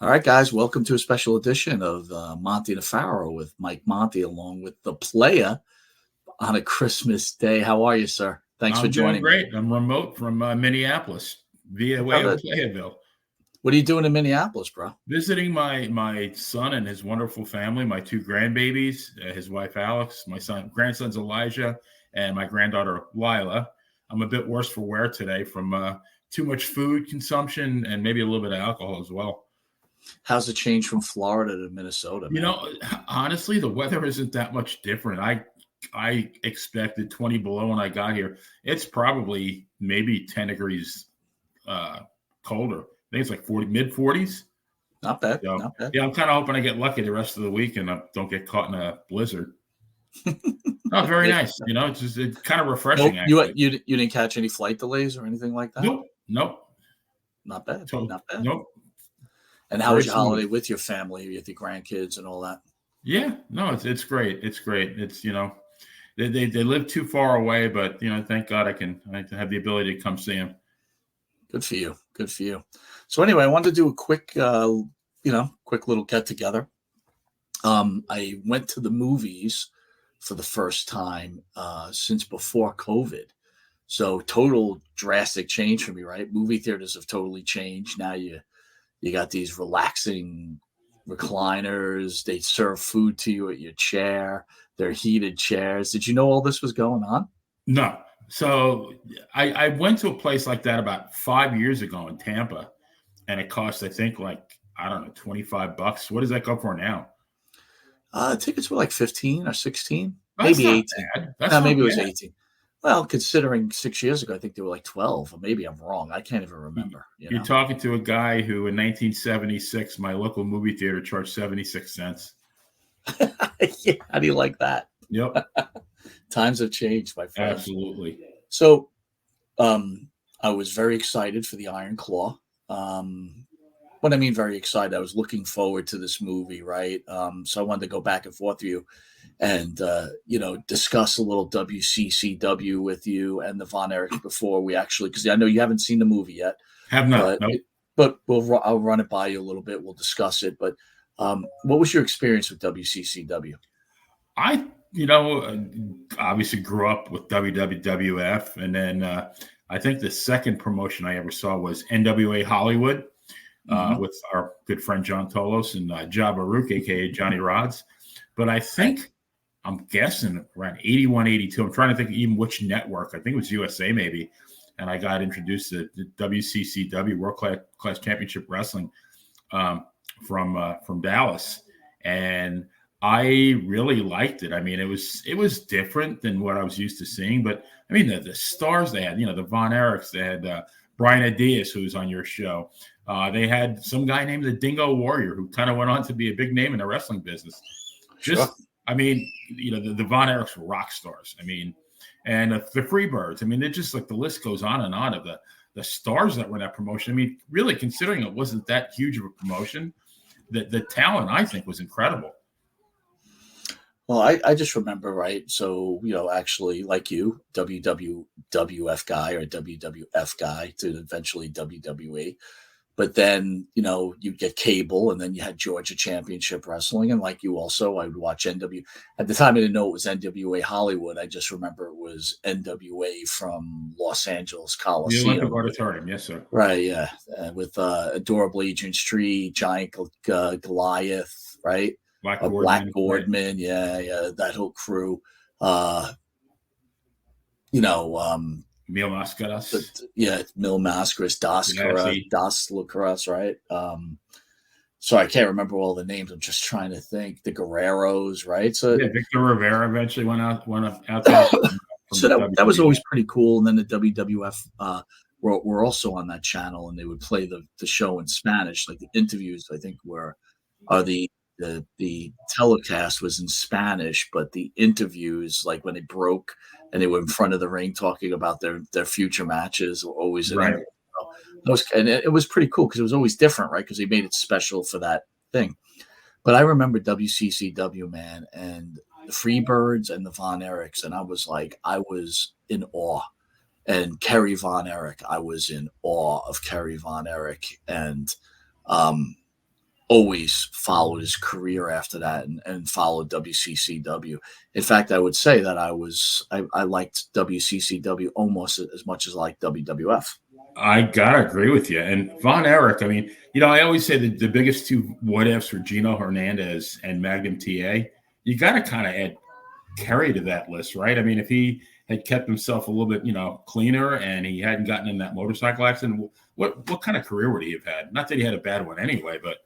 All right, guys, welcome to a special edition of Monte the Pharaoh with Mike Monte, along with the player on a Christmas day. How are you, sir? Thanks for I'm doing joining me. great. I'm remote from Minneapolis via way Oh, of that- Playville, What are you doing in Minneapolis, bro? visiting my son and his wonderful family, my two grandbabies, his wife Alex, my grandsons Elijah, and my granddaughter Lila. I'm a bit worse for wear today from too much food consumption and maybe a little bit of alcohol as well. How's it change from Florida to Minnesota, You man? know, honestly, the weather isn't that much different. I expected 20 below when I got here. It's probably maybe 10 degrees uh, colder. I think it's like 40, mid 40s. Not bad, So, not bad. yeah, I'm kind of hoping I get lucky the rest of the week and I don't get caught in a blizzard. Oh, very Yeah. nice. It's kind of Nope, refreshing, you, actually. you you didn't catch any flight delays or anything like that? Nope, nope, Not bad, not bad. nope. And how Very was your smooth. holiday with your family, with your grandkids, and all that? Yeah, no, it's great. It's great. They live too far away, but thank God I have the ability to come see them. Good for you. Good for you. So anyway, I wanted to do a quick little get together. I went to the movies for the first time since before COVID. So total drastic change for me, right? Movie theaters have totally changed. Now you got these relaxing recliners. They serve food to you at your chair. They're heated chairs. Did you know all this was going on? No. So I went to a place like that about 5 years ago in Tampa, and it cost, I think, like, I don't know, $25. What does that go for now? Tickets were like 15 or 16, That's maybe not 18. bad. That's not Maybe it was bad. 18. Well, considering 6 years ago, I think they were like 12, or maybe I'm wrong. I can't even You- remember, you You're know? talking to a guy who in 1976, my local movie theater charged 76 cents. Yeah, how do you like that? Yep, Times have changed, my friend. absolutely. So I was very excited for the Iron Claw. What I mean, very excited, I was looking forward to this movie, right? So I wanted to go back and forth with you and, discuss a little WCCW with you and the Von Erichs before we actually, because I know you haven't seen the movie yet, Have not. but Nope. I'll run it by you a little bit. We'll discuss it. But what was your experience with WCCW? I, obviously grew up with WWF, and then I think the second promotion I ever saw was NWA Hollywood Mm-hmm. with our good friend John Tolos and Jabba Rook, aka Johnny Rods. But I Right. think I'm guessing around 81, 82. I'm trying to think even which network. I think it was USA maybe. And I got introduced to the WCCW World Class Championship Wrestling from Dallas, and I really liked it. I mean, it was different than what I was used to seeing, but I mean the stars they had, the Von Erichs, they had Brian Adias, who was on your show. They had some guy named the Dingo Warrior, who kind of went on to be a big name in the wrestling business. Sure. I mean, the Von Erichs were rock stars. I mean, and the Freebirds. I mean, they're just like the list goes on of the stars that were in that promotion. I mean, really considering it wasn't that huge of a promotion, the talent I think was incredible. Well, I just remember, right? So, actually, like you, WWF guy or WWF guy to eventually WWE. But then, you'd get cable, and then you had Georgia Championship Wrestling. And like you also, I would watch NW. At the time, I didn't know it was NWA Hollywood. I just remember it was NWA from Los Angeles The Olympic Coliseum. Auditorium, yes, sir. Right, yeah. With Adorable Adrian Street, Giant Goliath, right? Black Black Gordon, right. Gordman, yeah, that whole crew. Uh, you know, Mil Mascaras, Mil Mascaras, Ganassi. Das Lucaras, right? So I can't remember all the names. I'm just trying to think. The Guerreros, right? So Yeah, Victor Rivera eventually went out there from so the that was WWF. always pretty cool. And then the WWF were also on that channel, and they would play the show in Spanish. Like the interviews, I think the telecast was in Spanish, but the interviews, like when they broke and they were in front of the ring talking about their future matches, were always in Right. English. And it was pretty cool because it was always different, right? Because they made it special for that thing. But I remember WCCW, man, and the Freebirds and the Von Erichs, and I was in awe. And Kerry Von Erich, I was in awe of Kerry Von Erich, and always followed his career after that and followed WCCW. In fact, I would say that I liked WCCW almost as much as I liked WWF. I gotta agree with you. And Von Erich, I mean, I always say that the biggest two what ifs were Gino Hernandez and Magnum TA. You got to kind of add Kerry to that list, right? I mean, if he had kept himself a little bit, cleaner and he hadn't gotten in that motorcycle accident, what kind of career would he have had? Not that he had a bad one anyway, but.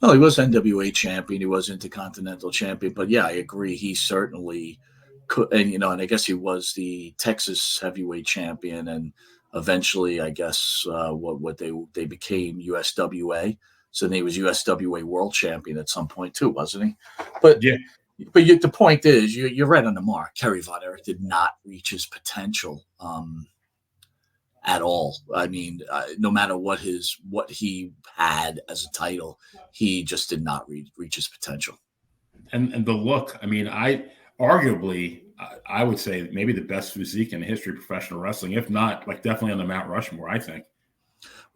Well, he was NWA champion. He was Intercontinental champion. But yeah, I agree. He certainly could. And I guess he was the Texas heavyweight champion. And eventually, I guess, what they became USWA. So then he was USWA world champion at some point too, wasn't he? But yeah. The point is, you're right on the mark. Kerry Von Erich did not reach his potential at all. I mean, no matter what he had as a title, he just did not reach his potential. And the look, I mean, I would say maybe the best physique in the history of professional wrestling, if not, like definitely on the Mount Rushmore, I think.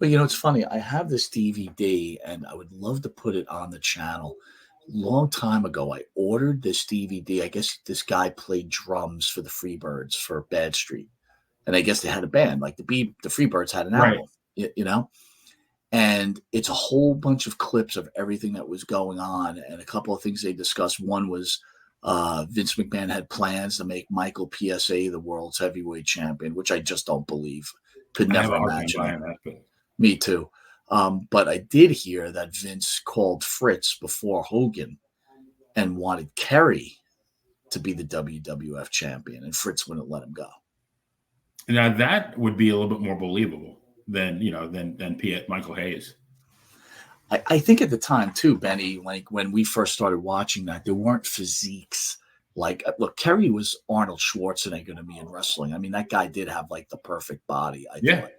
Well, it's funny. I have this DVD, and I would love to put it on the channel. Long time ago, I ordered this DVD. I guess this guy played drums for the Freebirds for Bad Street. And I guess they had a band, like the Freebirds had an album, and it's a whole bunch of clips of everything that was going on. And a couple of things they discussed. One was Vince McMahon had plans to make Michael PSA the world's heavyweight champion, which I just don't believe. Could never imagine that. Me too. But I did hear that Vince called Fritz before Hogan and wanted Kerry to be the WWF champion, and Fritz wouldn't let him go. Now that would be a little bit more believable than Michael Hayes. I think at the time too, Benny, like when we first started watching that, there weren't physiques. Like, look, Kerry was Arnold Schwarzenegger to me in wrestling. I mean, that guy did have like the perfect body. I thought.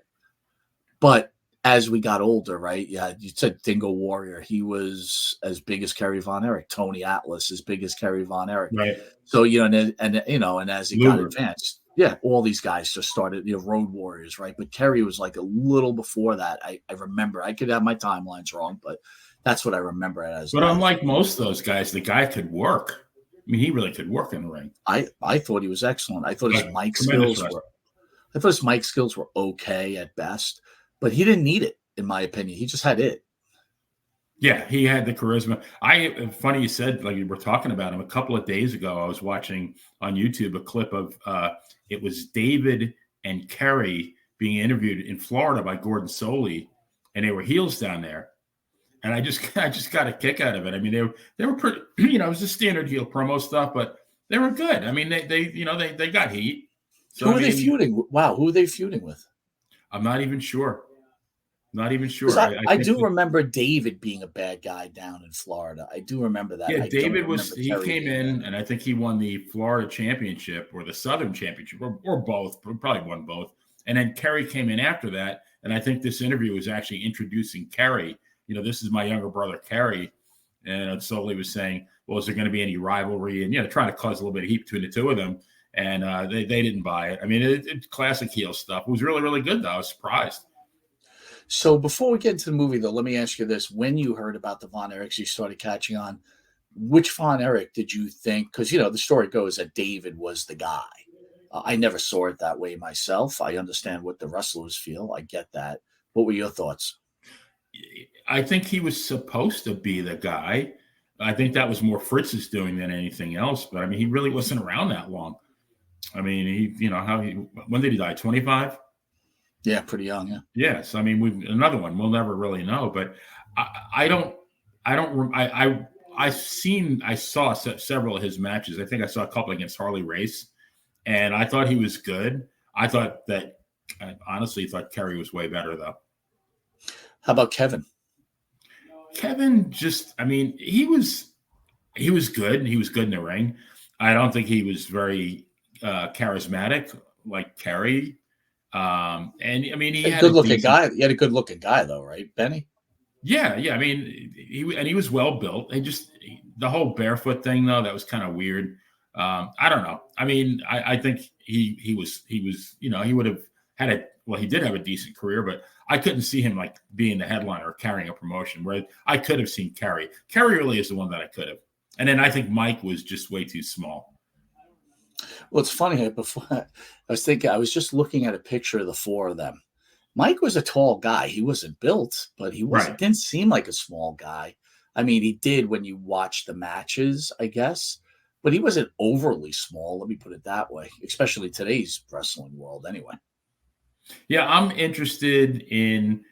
But as we got older, right? Yeah, you said Dingo Warrior. He was as big as Kerry Von Erich. Tony Atlas as big as Kerry Von Erich. Right. So and as he got advanced, all these guys just started, Road Warriors, right? But Kerry was like a little before that. I remember. I could have my timelines wrong, but that's what I remember it as. But unlike most of those guys, the guy could work. I mean, he really could work in the ring. I thought he was excellent. I thought his mic skills were okay at best. But he didn't need it, in my opinion. He just had it. Yeah, he had the charisma. Funny you said, like, you were talking about him a couple of days ago. I was watching on YouTube a clip of it was David and Kerry being interviewed in Florida by Gordon Soley, and they were heels down there. And I just got a kick out of it. I mean, they were pretty, it was just standard heel promo stuff, but they were good. I mean, they got heat. So, who are they feuding? Wow, who are they feuding with? I'm not even sure. I do remember David being a bad guy down in Florida. I do remember that. Yeah, David he came in, and I think he won the Florida Championship or the Southern Championship or both. Probably won both. And then Kerry came in after that, and I think this interview was actually introducing Kerry. This is my younger brother, Kerry. And Solely was saying, well, is there going to be any rivalry? And, trying to cause a little bit of heat between the two of them. And they didn't buy it. I mean, it's classic heel stuff. It was really, really good, though. I was surprised. So before we get into the movie, though, let me ask you this. When you heard about the Von Erichs, you started catching on. Which Von Erich did you think? Because, the story goes that David was the guy. I never saw it that way myself. I understand what the wrestlers feel. I get that. What were your thoughts? I think he was supposed to be the guy. I think that was more Fritz's doing than anything else. But, I mean, he really wasn't around that long. I mean, when did he die? 25? Yeah, pretty young. Yeah. Yes, I mean, another one. We'll never really know, but I saw several of his matches. I think I saw a couple against Harley Race, and I thought he was good. I honestly thought Kerry was way better, though. How about Kevin? Kevin he was good, and he was good in the ring. I don't think he was very charismatic like Kerry. And I mean, he had a good-looking guy. He had a good-looking guy, though, right, Benny? Yeah. I mean, he was well built. The whole barefoot thing, though, that was kind of weird. I don't know. I mean, I think he was. He would have he did have a decent career, but I couldn't see him like being the headliner or carrying a promotion. Where I could have seen Kerry. Kerry really is the one that I could have. And then I think Mike was just way too small. Well, it's funny. Before I was just looking at a picture of the four of them. Mike was a tall guy. He wasn't built, but he Right. didn't seem like a small guy. I mean, he did when you watch the matches, I guess, but he wasn't overly small. Let me put it that way, especially today's wrestling world, anyway. Yeah, I'm interested in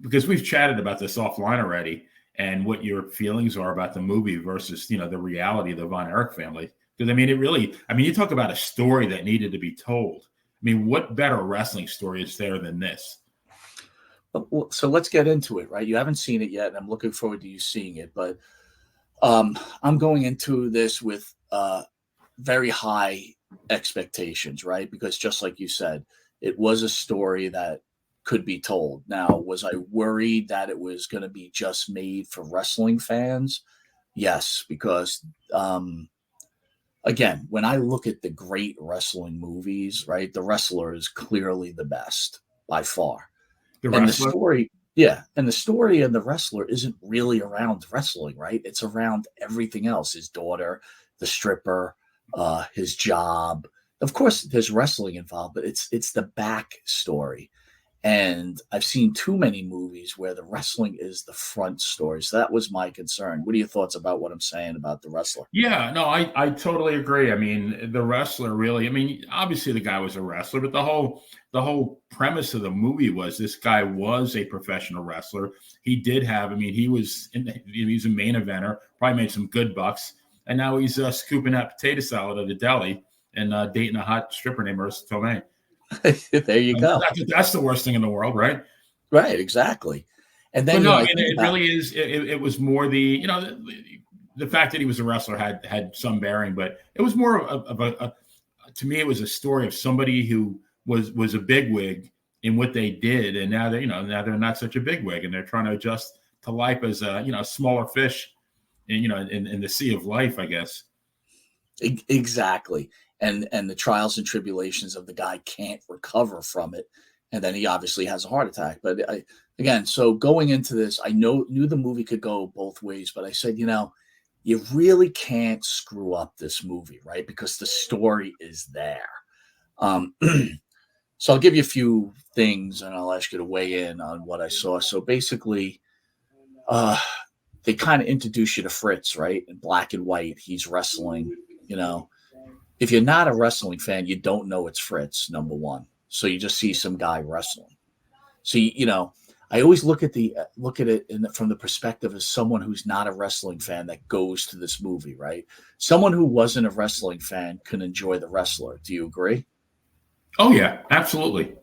because we've chatted about this offline already, and what your feelings are about the movie versus the reality of the Von Erich family. Because I mean, you talk about a story that needed to be told. I mean, what better wrestling story is there than this? So let's get into it, right? You haven't seen it yet, and I'm looking forward to you seeing it. But I'm going into this with very high expectations, right? Because just like you said, it was a story that could be told. Now, was I worried that it was going to be just made for wrestling fans? Yes, because again, when I look at the great wrestling movies, right, The Wrestler is clearly the best by far. The And the wrestler? story, yeah, and the story of The Wrestler isn't really around wrestling, right? It's around everything else: his daughter, the stripper, his job. Of course, there's wrestling involved, but it's the back story. And I've seen too many movies where the wrestling is the front story. So that was my concern. What are your thoughts about what I'm saying about The Wrestler? Yeah, no, I totally agree. I mean, the wrestler really. I mean, obviously the guy was a wrestler, but the whole premise of the movie was this guy was a professional wrestler. He did have. I mean, he's a main eventer. Probably made some good bucks, and now he's scooping that potato salad at a deli and dating a hot stripper named Marissa Tomei. There you go. That's the worst thing in the world, right? Right, exactly. And But then, no, I I mean, think it about really is. It was more the fact that he was a wrestler had some bearing, but it was more of a to me, it was a story of somebody who was a bigwig in what they did, and now they're not such a bigwig, and they're trying to adjust to life as a smaller fish, in the sea of life, I guess. exactly. And the trials and tribulations of the guy can't recover from it. And then he obviously has a heart attack. But again, so going into this, I knew the movie could go both ways, but I said, you really can't screw up this movie, right? Because the story is there. Um, so I'll give you a few things and I'll ask you to weigh in on what I saw. So basically, uh, they kind of introduce you to Fritz, right? In black and white, he's wrestling. You know, if you're not a wrestling fan, you don't know it's Fritz, number one. So you just see some guy wrestling. So I always look at it from the perspective of someone who's not a wrestling fan that goes to this movie, right? Someone who wasn't a wrestling fan can enjoy The Wrestler. Do you agree? Oh yeah, absolutely.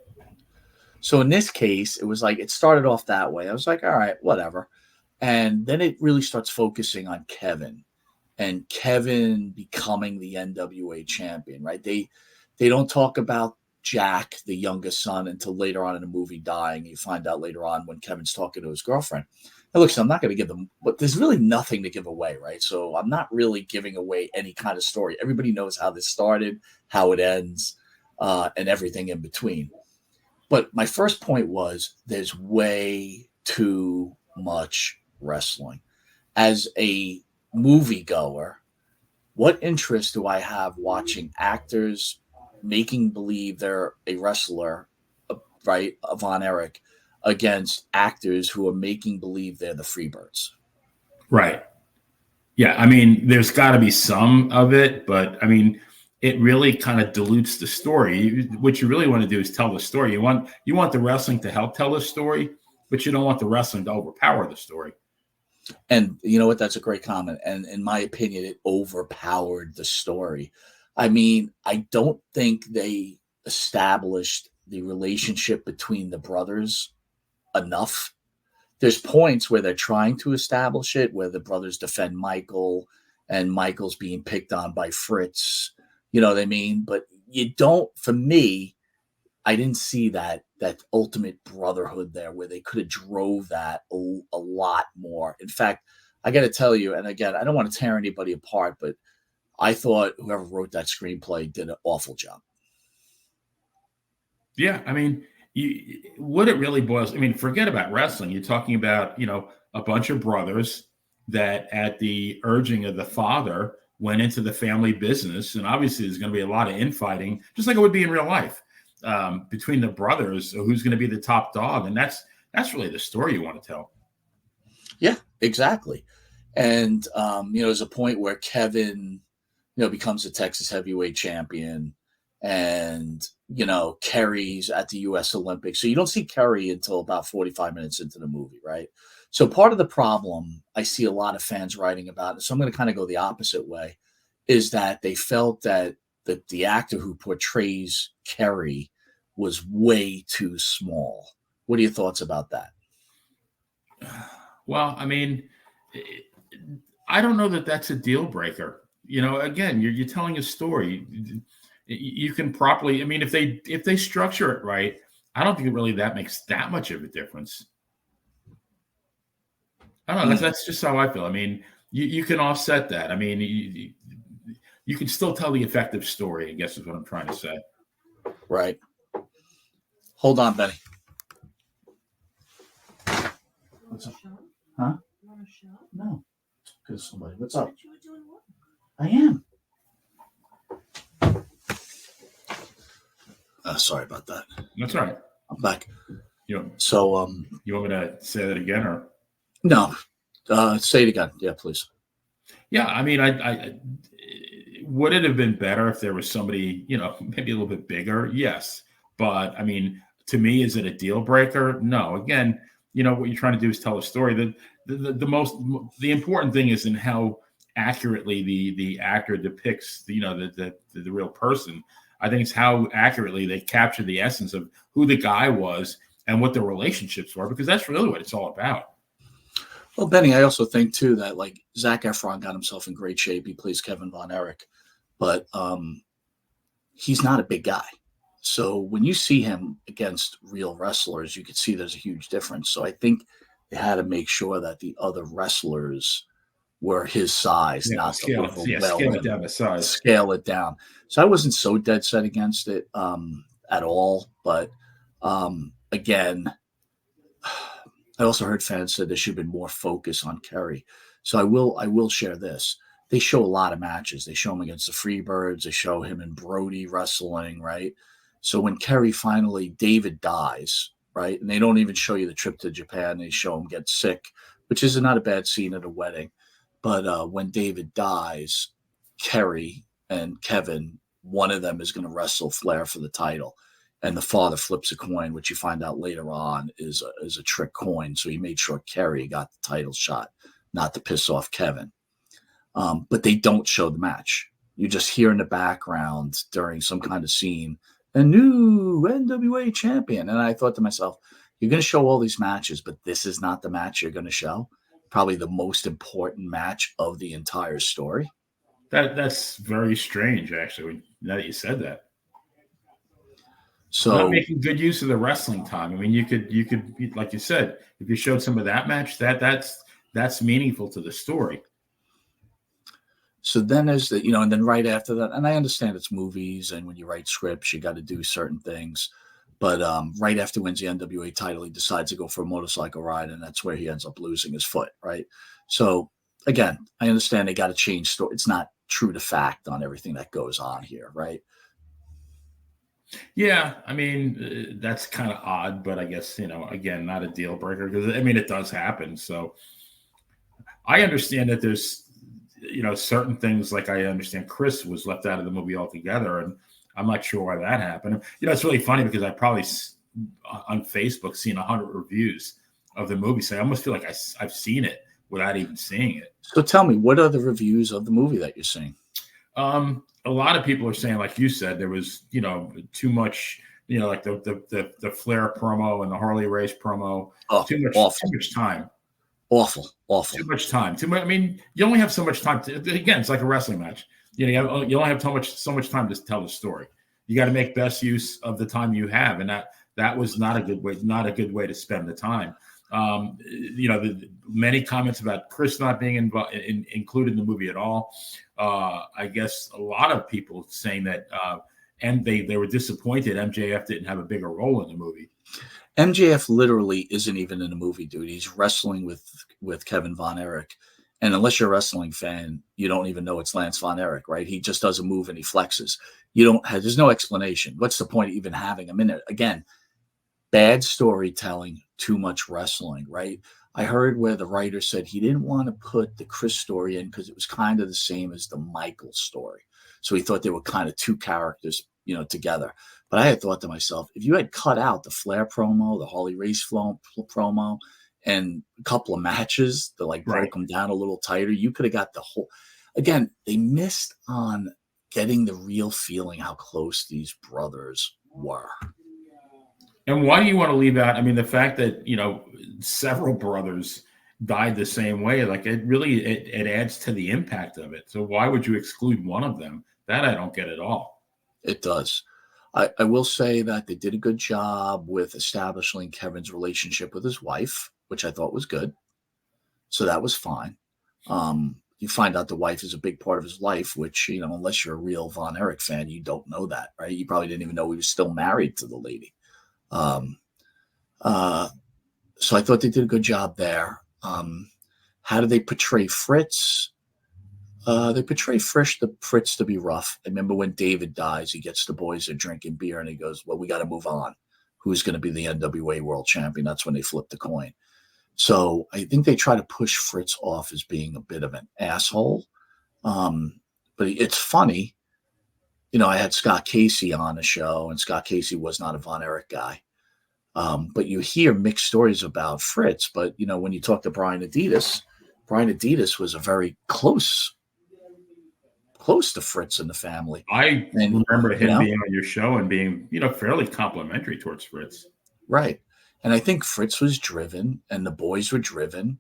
So in this case, it was like it started off that way. I was like, all right, whatever. And then it really starts focusing on Kevin and Kevin becoming the NWA champion, right? They don't talk about Jack, the youngest son, until later on in the movie dying. You find out later on when Kevin's talking to his girlfriend. Now, look, so I'm not going to give them, but there's really nothing to give away, right? So I'm not really giving away any kind of story. Everybody knows how this started, how it ends, and everything in between. But my first point was there's way too much wrestling. As a moviegoer, what interest do I have watching actors making believe they're a wrestler, right, Von Erich, against actors who are making believe they're the Freebirds? Right. Yeah, I mean, there's got to be some of it, but I mean, it really kind of dilutes the story. What you really want to do is tell the story. You want the wrestling to help tell the story, but you don't want the wrestling to overpower the story. And you know what? That's a great comment. And in my opinion, it overpowered the story. I mean, I don't think they established the relationship between the brothers enough. There's points where they're trying to establish it, where the brothers defend Michael and Michael's being picked on by Fritz. You know what I mean? But you don't, for me, I didn't see that ultimate brotherhood there where they could have drove that a lot more. In fact, I got to tell you, and again, I don't want to tear anybody apart, but I thought whoever wrote that screenplay did an awful job. Yeah, I mean, what it really boils. I mean, forget about wrestling. You're talking about a bunch of brothers that, at the urging of the father, went into the family business, and obviously there's going to be a lot of infighting, just like it would be in real life, between the brothers. Who's going to be the top dog, and that's really the story you want to tell. Yeah, exactly. And there's a point where Kevin, becomes a Texas heavyweight champion, and Kerry's at the U.S. Olympics. So you don't see Kerry until about 45 minutes into the movie, right? So part of the problem I see a lot of fans writing about it. So I'm going to kind of go the opposite way, is that they felt that the actor who portrays Kerry was way too small. What are your thoughts about that? Well, I mean, I don't know that that's a deal breaker. Again, you're telling a story. You can properly. I mean, if they structure it right, I don't think it really that makes that much of a difference. I don't know. That's just how I feel. I mean, you can offset that. I mean, you can still tell the effective story, I guess is what I'm trying to say. Right. Hold on, Benny. What's up? Huh? No. Because somebody. What's up? I am. Sorry about that. That's all right. I'm back. So, you want me to say that again, or no? Say it again. Yeah, please. Yeah, I mean, I would it have been better if there was somebody, maybe a little bit bigger? Yes, but I mean, to me, is it a deal breaker? No. Again, what you're trying to do is tell a story. The important thing is in how accurately the actor depicts the real person. I think it's how accurately they capture the essence of who the guy was and what the relationships were, because that's really what it's all about. Well, Benny, I also think too that like Zac Efron got himself in great shape. He plays Kevin Von Erich, but he's not a big guy. So when you see him against real wrestlers, you can see there's a huge difference. So I think they had to make sure that the other wrestlers were his size, not scale it down to size. Scale it down. So I wasn't so dead set against it at all. But again, I also heard fans say there should have been more focus on Kerry. So I will share this. They show a lot of matches. They show him against the Freebirds. They show him and Brody wrestling, right? So when Kerry finally, David dies, right? And they don't even show you the trip to Japan. They show him get sick, which is not a bad scene at a wedding. But when David dies, Kerry and Kevin, one of them is going to wrestle Flair for the title. And the father flips a coin, which you find out later on is a trick coin. So he made sure Kerry got the title shot, not to piss off Kevin. But they don't show the match. You just hear in the background during some kind of scene, a new NWA champion. And I thought to myself, you're going to show all these matches, but this is not the match you're going to show. Probably the most important match of the entire story. That's very strange, actually, now that you said that. So not making good use of the wrestling time. I mean, you could, like you said, if you showed some of that match, that's meaningful to the story. So then there's and then right after that, and I understand it's movies, and when you write scripts, you got to do certain things. But right after he wins the NWA title, he decides to go for a motorcycle ride, and that's where he ends up losing his foot, right? So again, I understand they got to change story. It's not true to fact on everything that goes on here, right? Yeah, I mean, that's kind of odd, but I guess, again, not a deal breaker, because I mean, it does happen. So I understand that there's, certain things, like I understand Chris was left out of the movie altogether, and I'm not sure why that happened. It's really funny because I probably on Facebook seen 100 reviews of the movie, so I almost feel like I've seen it without even seeing it. So tell me, what are the reviews of the movie that you're seeing? A lot of people are saying, like you said, there was, too much, like the Flair promo and the Harley Race promo. Too much time. Awful. Too much time. Too much. I mean, you only have so much time. Again, it's like a wrestling match. You only have so much time to tell the story. You got to make best use of the time you have, and that was not a good way to spend the time. Many comments about Chris not being included in the movie at all. I guess a lot of people saying that and they were disappointed MJF didn't have a bigger role in the movie. MJF literally isn't even in the movie, dude. He's wrestling with Kevin Von Erich. And unless you're a wrestling fan, you don't even know it's Lance Von Erich, right? He just does a move and he flexes. There's no explanation. What's the point of even having him in there? Again, bad storytelling, too much wrestling, right? I heard where the writer said he didn't want to put the Chris story in because it was kind of the same as the Michael story. So he thought they were kind of two characters, together. But I had thought to myself, if you had cut out the Flair promo, the Harley Race promo, and a couple of matches that broke them down a little tighter, you could have got the whole. Again, they missed on getting the real feeling how close these brothers were. And why do you want to leave out? I mean, the fact that several brothers died the same way, it adds to the impact of it. So why would you exclude one of them? That I don't get at all. It does. I will say that they did a good job with establishing Kevin's relationship with his wife, which I thought was good. So that was fine. You find out the wife is a big part of his life, which, unless you're a real Von Erich fan, you don't know that, right? You probably didn't even know he was still married to the lady. So I thought they did a good job there. How do they portray Fritz? They portray Fritz to be rough. I remember when David dies, he gets the boys are drinking beer and he goes, well, we got to move on. Who's going to be the NWA world champion? That's when they flip the coin. So I think they try to push Fritz off as being a bit of an asshole. But it's funny. I had Scott Casey on the show, and Scott Casey was not a Von Erich guy. But you hear mixed stories about Fritz. But, when you talk to Brian Adidas was a very close to Fritz in the family. I remember him being on your show and being, fairly complimentary towards Fritz. Right. And I think Fritz was driven and the boys were driven.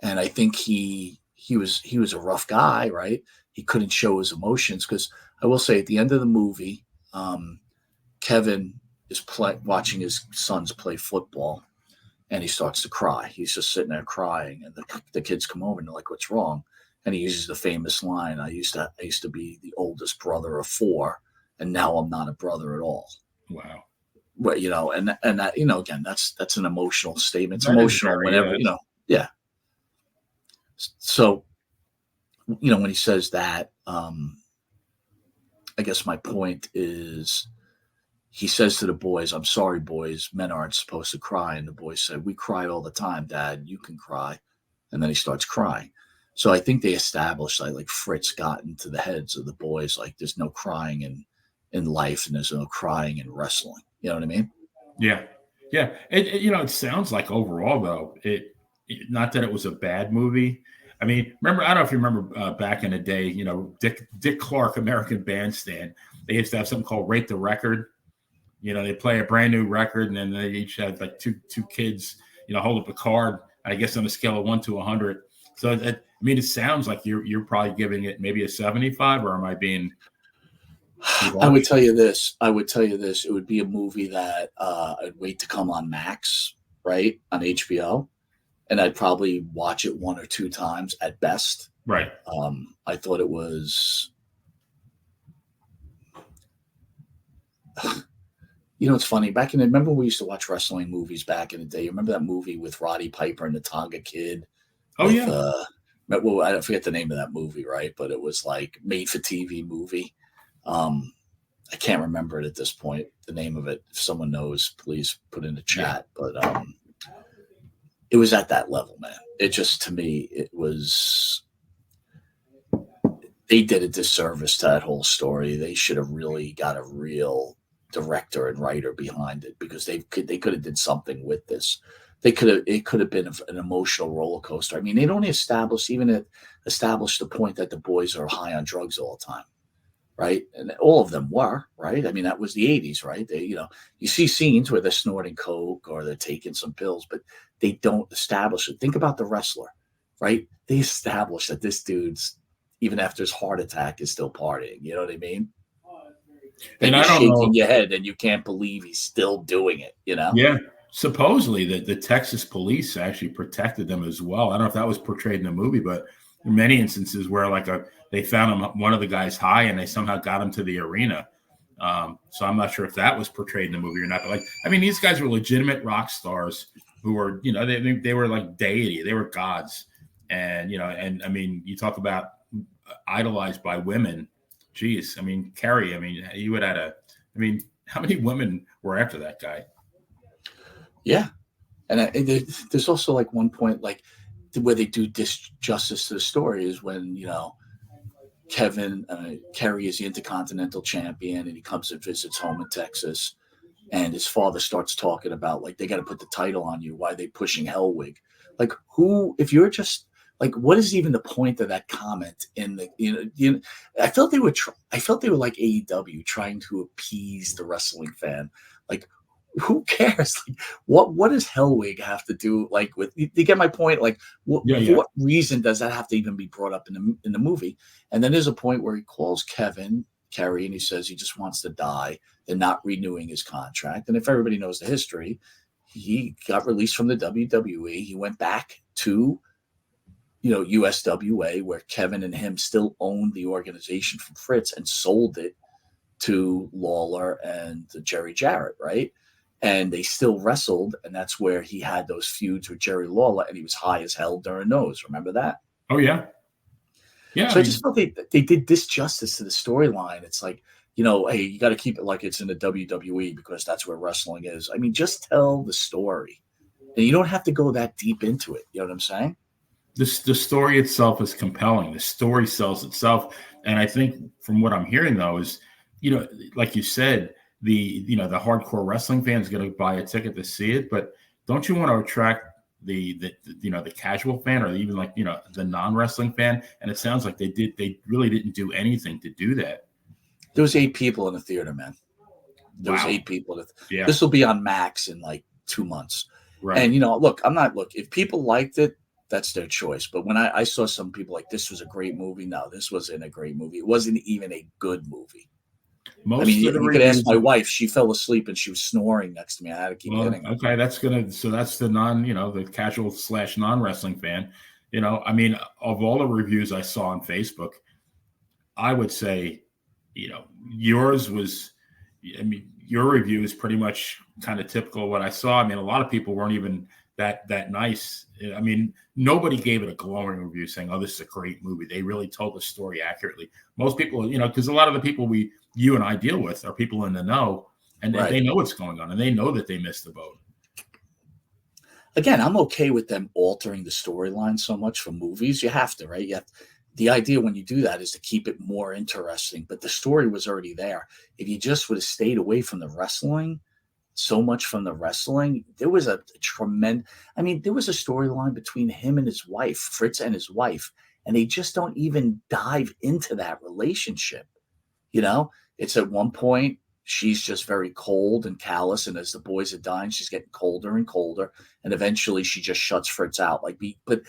And I think he was a rough guy, right? He couldn't show his emotions because I will say at the end of the movie, Kevin is watching his sons play football and he starts to cry. He's just sitting there crying and the kids come over and they're like, what's wrong? And he uses the famous line, I used to be the oldest brother of 4, and now I'm not a brother at all. Wow. But, and that, again, that's an emotional statement. It's emotional whenever, yeah. So, when he says that, I guess my point is he says to the boys, I'm sorry, boys, men aren't supposed to cry. And the boys said, we cry all the time, Dad, you can cry. And then he starts crying. So I think they established like Fritz got into the heads of the boys, like there's no crying in life and there's no crying in wrestling. You know what I mean? Yeah. Yeah. It sounds like overall though, not that it was a bad movie. I mean, I don't know if you remember back in the day, Dick Clark, American Bandstand, they used to have something called Rate the Record. They play a brand new record and then they each had like two kids, hold up a card, I guess on a scale of 1 to 100. So it sounds like you're probably giving it maybe a 75, or am I being? I would tell you this. It would be a movie that I'd wait to come on Max, right, on HBO, and I'd probably watch it 1 or 2 times at best. Right. I thought it was. It's funny. Remember we used to watch wrestling movies back in the day. You remember that movie with Roddy Piper and the Tonga Kid? Oh, yeah. I forget the name of that movie, right? But it was like made for TV movie. I can't remember it at this point, the name of it. If someone knows, please put in the chat. Yeah. But it was at that level, man. It just, to me, they did a disservice to that whole story. They should have really got a real director and writer behind it because they could have did something with this. It could have been an emotional roller coaster. I mean, they'd only established the point that the boys are high on drugs all the time, right? And all of them were, right? I mean, that was the 80s, right? They, you see scenes where they're snorting coke or they're taking some pills, but they don't establish it. Think about the wrestler, right? They establish that this dude's, even after his heart attack, is still partying. You know what I mean? And you're shaking your head and you can't believe he's still doing it, Yeah. Supposedly the Texas police actually protected them as well. I don't know if that was portrayed in the movie, but in many instances where they found him, one of the guys high, and they somehow got him to the arena. So I'm not sure if that was portrayed in the movie or not. But like, I mean, these guys were legitimate rock stars who were, they were like deity, they were gods, and I mean, you talk about idolized by women. Geez, I mean, Kerry. I mean, you would have. I mean, how many women were after that guy? Yeah, and there's also like one point like where they do disjustice to the story is when Kevin Kerry is the Intercontinental Champion and he comes and visits home in Texas, and his father starts talking about like they got to put the title on you. Why are they pushing Hellwig? Like who? If you're just like, what is even the point of that comment? In the I felt they were I felt they were like AEW trying to appease the wrestling fan. Like who cares? Like, what does Hellwig have to do like with? You get my point? Like for what reason does that have to even be brought up in the movie? And then there's a point where he calls Kevin Kerry and he says he just wants to die. They're not renewing his contract. And if everybody knows the history, he got released from the WWE. He went back to USWA, where Kevin and him still owned the organization from Fritz and sold it to Lawler and Jerry Jarrett, right? And they still wrestled, and that's where he had those feuds with Jerry Lawler, and he was high as hell during those. Remember that? Oh, yeah. Yeah. So I just felt they did disjustice to the storyline. It's like, hey, you got to keep it like it's in the WWE because that's where wrestling is. I mean, just tell the story. And you don't have to go that deep into it. You know what I'm saying? The story itself is compelling. The story sells itself. And I think from what I'm hearing, though, is, like you said, the hardcore wrestling fan is going to buy a ticket to see it. But don't you want to attract the casual fan or even like, the non-wrestling fan? And it sounds like they really didn't do anything to do that. There was 8 people in the theater, man. There was 8 people. Yeah. This will be on Max in like 2 months. Right. And, look, if people liked it, that's their choice. But when I saw some people like, this was a great movie. No, this wasn't a great movie. It wasn't even a good movie. You could ask my wife. She fell asleep and she was snoring next to me. I had to keep hitting her. Okay, that's the the casual / non-wrestling fan. I mean, of all the reviews I saw on Facebook, I would say, yours was, your review is pretty much kind of typical of what I saw. I mean, a lot of people weren't even that nice. I mean, nobody gave it a glowing review saying, "Oh, this is a great movie." They really told the story accurately. Most people, because a lot of the people you and I deal with are people in the know, and Right. they know what's going on, and they know that they missed the boat. Again, I'm okay with them altering the storyline so much for movies. You have to, right? The idea when you do that is to keep it more interesting, but the story was already there. If you just would have stayed away from the wrestling, so much from the wrestling, there was a tremendous, there was a storyline between him and his wife, Fritz and his wife, and they just don't even dive into that relationship. It's at one point, she's just very cold and callous, and as the boys are dying, she's getting colder and colder, and eventually she just shuts Fritz out. But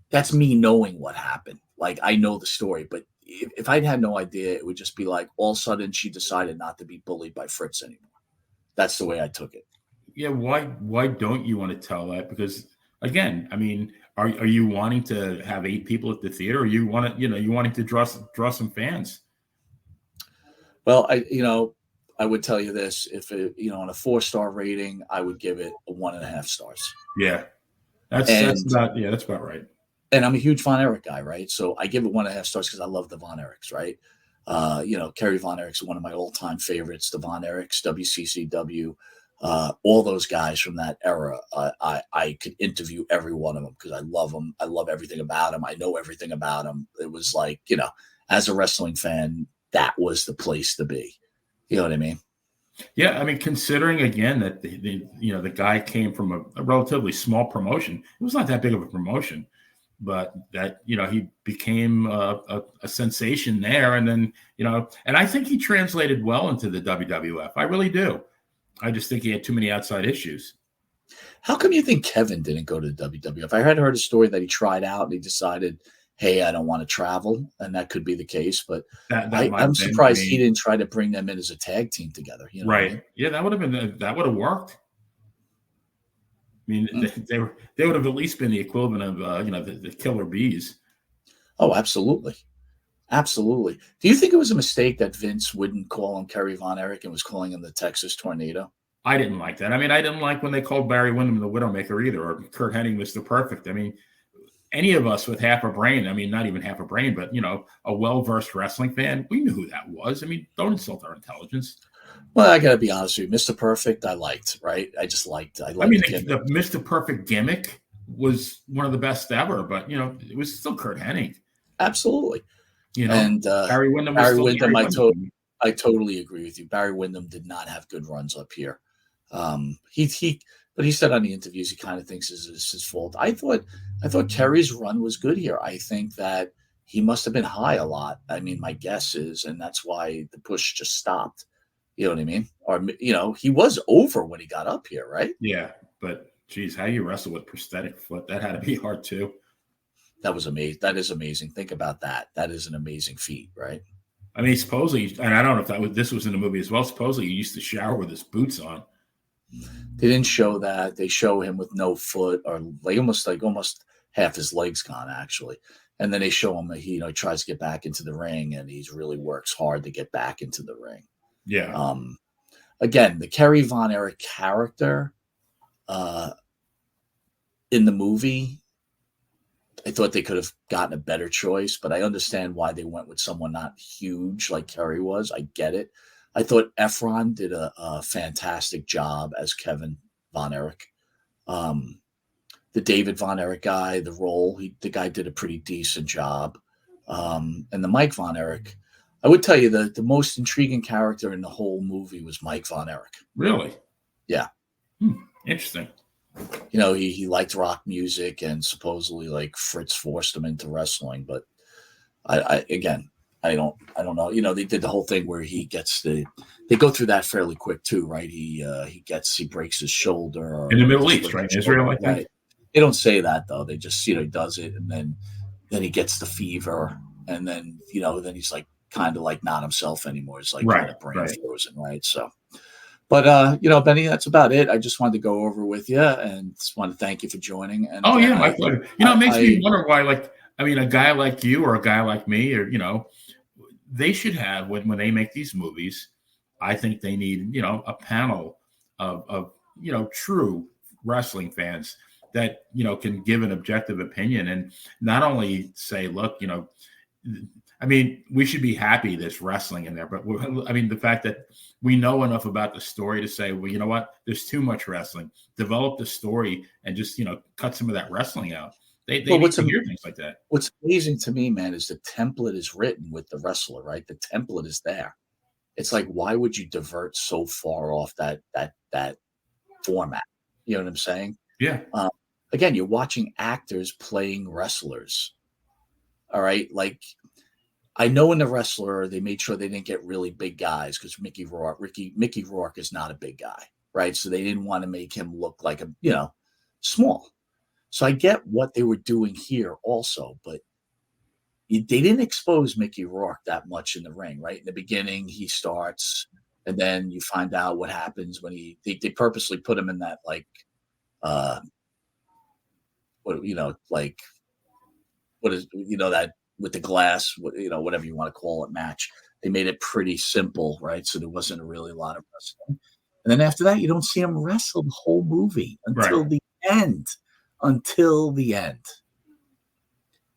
that's me knowing what happened. Like, I know the story, but if I'd had no idea, it would just be like all of a sudden she decided not to be bullied by Fritz anymore. That's the way I took it. Yeah, why don't you want to tell that? Because again, I mean, are you wanting to have 8 people at the theater, or you wanting to draw some fans? Well, I would tell you this: if it, on a 4-star rating, I would give it a 1.5 stars. Yeah, that's about right. And I'm a huge Von Erich guy, right? So I give it 1.5 stars because I love the Von Erichs, right? Kerry Von Erich's one of my all-time favorites. The Von Erichs, WCCW, all those guys from that era. I could interview every one of them because I love them. I love everything about them. I know everything about them. It was like, as a wrestling fan, that was the place to be. You know what I mean? Yeah, I mean, considering again that the guy came from a relatively small promotion, it was not that big of a promotion, but that he became a sensation there, and then and I think he translated well into the WWF. I really do. I just think he had too many outside issues. How come you think Kevin didn't go to the WWF? I had heard a story that he tried out and he decided, hey, I don't want to travel, and that could be the case. But I'm surprised he didn't try to bring them in as a tag team together. Right? I mean? Yeah, that would have worked. I mean, they would have at least been the equivalent of the Killer Bees. Oh, absolutely. Absolutely. Do you think it was a mistake that Vince wouldn't call him Kerry Von Erich and was calling him the Texas Tornado? I didn't like that. I mean, I didn't like when they called Barry Windham the Widowmaker either, or Kurt Hennig Mr. Perfect. I mean, any of us with half a brain, I mean, not even half a brain, but, a well-versed wrestling fan, we knew who that was. I mean, don't insult our intelligence. Well, I got to be honest with you. Mr. Perfect, I liked, right? I I mean, liked the gimmick. the Mr. Perfect gimmick was one of the best ever, but, it was still Kurt Hennig. Absolutely. You know, And Barry Windham was Barry still Windham, Barry Windham. I totally agree with you. Barry Windham did not have good runs up here. But he said on the interviews he kind of thinks it's his fault. I thought Kerry's run was good here. I think that he must have been high a lot. I mean, my guess is, and that's why the push just stopped. You know what I mean? Or he was over when he got up here, right? Yeah, but geez, how you wrestle with prosthetic foot? That had to be hard too. That was amazing. That is amazing. Think about that. That is an amazing feat, right? I mean, supposedly, and I don't know if this was in the movie as well. Supposedly, he used to shower with his boots on. They didn't show that. They show him with no foot, or almost half his legs gone, actually. And then they show him that he tries to get back into the ring, and he really works hard to get back into the ring. Yeah. Again, the Kerry Von Erich character in the movie, I thought they could have gotten a better choice, but I understand why they went with someone not huge like Kerry was. I get it. I thought Efron did a fantastic job as Kevin Von Erich. The David Von Erich guy, the guy did a pretty decent job. And the Mike Von Erich, I would tell you that the most intriguing character in the whole movie was Mike Von Erich. Really? Yeah. Interesting. He liked rock music, and supposedly like Fritz forced him into wrestling. But I don't know. They did the whole thing where they go through that fairly quick too, right? He breaks his shoulder in the Middle East, right? Israel, I think. Right. They don't say that though. They just, he does it, and then he gets the fever, and then then he's like kind of like not himself anymore. It's like kind of brain frozen, right? So. But Benny, that's about it. I just wanted to go over with you, and just want to thank you for joining. And my pleasure. It makes me wonder why, a guy like you or a guy like me, or they should have when they make these movies. I think they need a panel of true wrestling fans that can give an objective opinion and not only say, look, I mean, we should be happy there's wrestling in there, but the fact that we know enough about the story to say, well, you know what, there's too much wrestling. Develop the story and just cut some of that wrestling out. They need to hear things like that. What's amazing to me, man, is the template is written with the wrestler, right? The template is there. It's like, why would you divert so far off that format? You know what I'm saying? Yeah. Again, you're watching actors playing wrestlers. All right, like. I know in The Wrestler, they made sure they didn't get really big guys because Mickey Rourke is not a big guy, right? So they didn't want to make him look like small. So I get what they were doing here also, but they didn't expose Mickey Rourke that much in the ring, right? In the beginning, he starts, and then you find out what happens when they purposely put him in that that with the glass, whatever you want to call it, match. They made it pretty simple, right? So there wasn't really a lot of wrestling. And then after that, you don't see him wrestle the whole movie until the end. Until the end.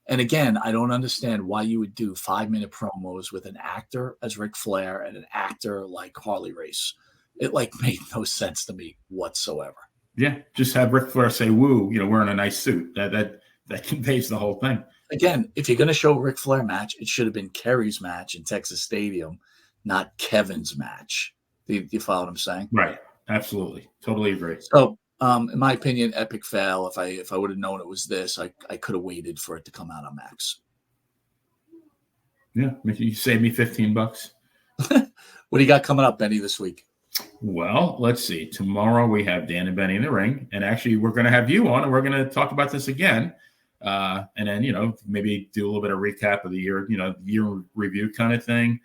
And again, I don't understand why you would do 5-minute promos with an actor as Ric Flair and an actor like Harley Race. It made no sense to me whatsoever. Yeah, just have Ric Flair say "woo," wearing a nice suit. That conveys the whole thing. Again, if you're going to show a Ric Flair match, it should have been Kerry's match in Texas Stadium, not Kevin's match. Do you follow what I'm saying? Right. Absolutely. Totally agree. So, in my opinion, epic fail. If I would have known it was this, I could have waited for it to come out on Max. Yeah. You saved me $15. What do you got coming up, Benny, this week? Well, let's see. Tomorrow we have Dan and Benny in the ring. And actually, we're going to have you on, and we're going to talk about this again. And then, maybe do a little bit of recap of the year, year review kind of thing.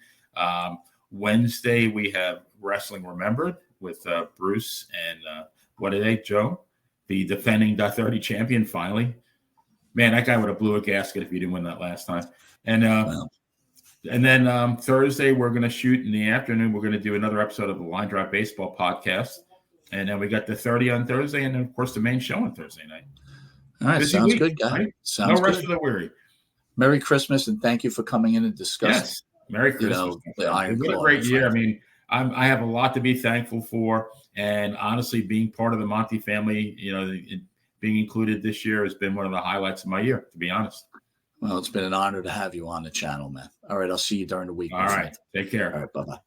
Wednesday, we have Wrestling Remembered with Bruce and what are they, Joe? The defending .30 champion, finally. Man, that guy would have blew a gasket if he didn't win that last time. And And then Thursday, we're going to shoot in the afternoon. We're going to do another episode of the Line Drive Baseball podcast. And then we got the 30 on Thursday. And then, of course, the main show on Thursday night. All right. Busy Sounds week, good, guy. right? Sounds no rest good. for the weary. Merry Christmas, and thank you for coming in and discussing. Yes. Merry Christmas. The Iron What a Claw, great my year. friend. I mean, I have a lot to be thankful for. And honestly, being part of the Monte family, being included this year has been one of the highlights of my year, to be honest. Well, it's been an honor to have you on the channel, man. All right. I'll see you during the week. All right. Take care. All right. Bye-bye.